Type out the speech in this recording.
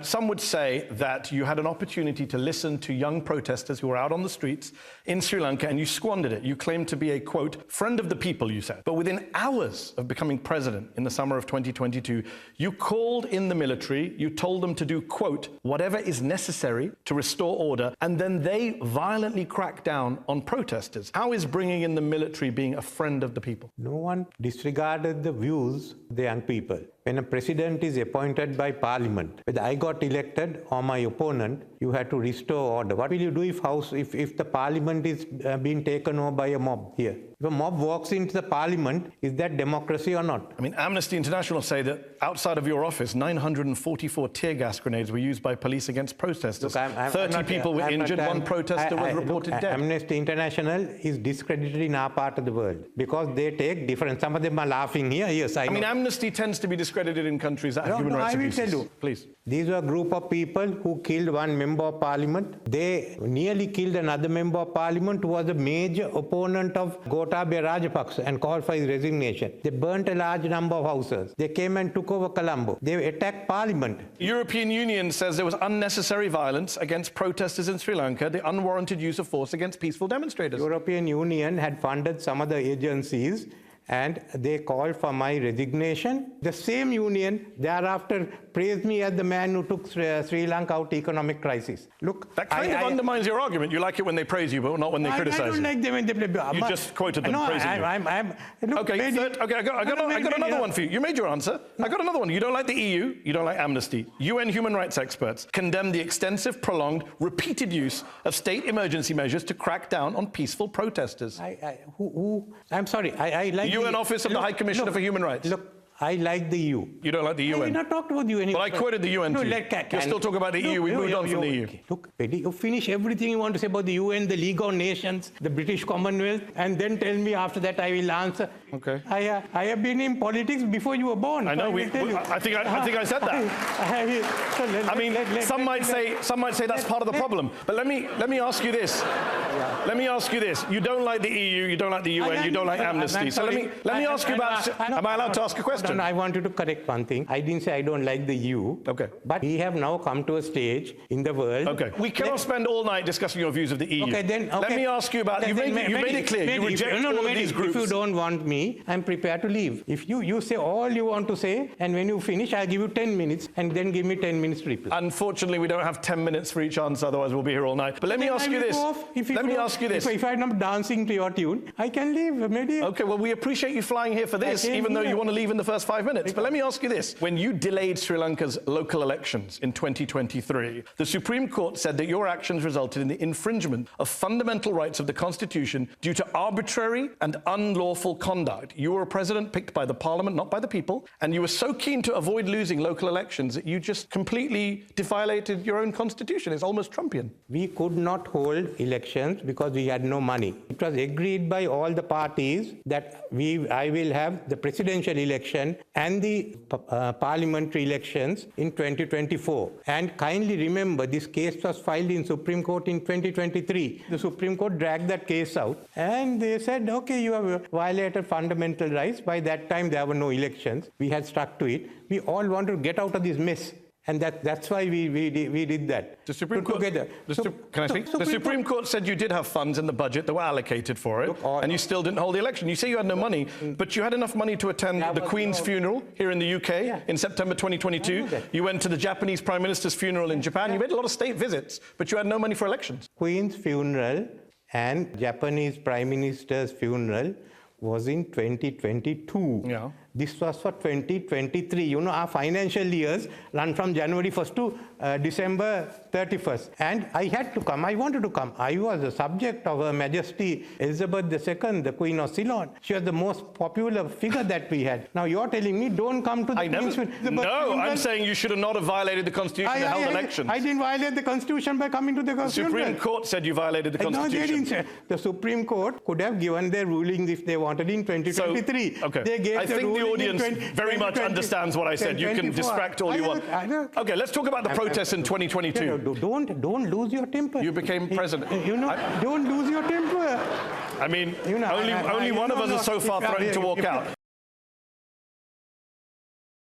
Some would say that you had an opportunity to listen to young protesters who were out on the streets in Sri Lanka and you squandered it. You claimed to be a, quote, friend of the people, you said. But within hours of becoming president in the summer of 2022, you called in the military, you told them to do, quote, whatever is necessary to restore order, and then they violently cracked down on protesters. How is bringing in the military being a friend of the people? No one disregarded the views of the young people. When a president is appointed by parliament, whether I got elected or my opponent, you have to restore order. What will you do if the parliament is being taken over by a mob here? If a mob walks into the parliament, is that democracy or not? I mean, Amnesty International say that outside of your office, 944 tear gas grenades were used by police against protesters. 30 people were injured, one protester was reported dead. Amnesty International is discredited in our part of the world because they take different. Some of them are laughing here. Yes, I mean, Amnesty tends to be discredited in countries that have human rights abuses. I will tell you. Please. These were a group of people who killed one member of parliament. They nearly killed another member of parliament who was a major opponent of Gotabaya Rajapaksa and called for his resignation. They burnt a large number of houses. They came and took over Colombo. They attacked parliament. The European Union says there was unnecessary violence against protesters in Sri Lanka, the unwarranted use of force against peaceful demonstrators. The European Union had funded some of the agencies and they called for my resignation. The same union thereafter praised me as the man who took Sri Lanka out of economic crisis. Look, that kind of undermines your argument. You like it when they praise you, but not when they criticize you. I don't like them when they play. You just quoted them praising you. I got another one for you. You made your answer. I got another one. You don't like the EU, you don't like Amnesty. UN human rights experts condemn the extensive, prolonged, repeated use of state emergency measures to crack down on peaceful protesters. I'm sorry, I like UN Office of the High Commissioner for Human Rights. Look, I like the EU. You don't like the UN? I did not talk about the UN. Well, I quoted the UN to you. You're still talking about the EU. We moved on from the EU. Look, Petty, you finish everything you want to say about the UN, the League of Nations, the British Commonwealth, and then tell me after that I will answer. Okay. I have been in politics before you were born. I know. I think I said that. I mean, some might say that's part of the problem. But let me ask you this. Let me ask you this. You don't like the EU. You don't like the UN. You don't like Amnesty. So let me ask you about. Am I allowed to ask a question? I wanted to correct one thing. I didn't say I don't like the EU. Okay. But we have now come to a stage in the world. Okay. We cannot spend all night discussing your views of the EU. Okay. Let me ask you about. You made it clear. You reject all of these groups. If you don't want me, I'm prepared to leave. If you say all you want to say, and when you finish, I'll give you 10 minutes, and then give me 10 minutes to reply. Unfortunately, we don't have 10 minutes for each answer. Otherwise, we'll be here all night. But let me ask you this. Let me ask you this. If I'm not dancing to your tune, I can leave. Maybe. Okay. Well, we appreciate you flying here for this, even though you want to leave in the first 5 minutes. But let me ask you this. When you delayed Sri Lanka's local elections in 2023, the Supreme Court said that your actions resulted in the infringement of fundamental rights of the Constitution due to arbitrary and unlawful conduct. You were a president picked by the parliament, not by the people, and you were so keen to avoid losing local elections that you just completely violated your own Constitution. It's almost Trumpian. We could not hold elections because we had no money. It was agreed by all the parties that I will have the presidential election and the parliamentary elections in 2024. And kindly remember, this case was filed in Supreme Court in 2023. The Supreme Court dragged that case out and they said, okay, you have violated fundamental rights. By that time, there were no elections. We had stuck to it. We all wanted to get out of this mess. And that's why we did that. The Supreme Court, together. Can I speak? The Supreme Court said you did have funds in the budget that were allocated for it, and you still didn't hold the election. You say you had no money, but you had enough money to attend the Queen's funeral here in the UK in September 2022. You went to the Japanese Prime Minister's funeral in Japan. You made a lot of state visits, but you had no money for elections. Queen's funeral and Japanese Prime Minister's funeral was in 2022. Yeah. This was for 2023. You know, our financial years run from January 1st to December 31st. And I had to come. I wanted to come. I was a subject of Her Majesty Elizabeth II, the Queen of Ceylon. She was the most popular figure that we had. Now you're telling me don't come to the Queen's funeral. No, I'm saying you should not have violated the Constitution and held elections. I didn't violate the Constitution by coming to the Constitution. The Supreme Court said you violated the Constitution. No, they didn't say. The Supreme Court could have given their rulings if they wanted in 2023. So, okay. They gave I think the audience very much understands what I said. You can distract all you want. Okay, let's talk about the protests in 2022. Don't lose your temper. You became president. Don't lose your temper. I mean, only one of us has so far threatened to walk out.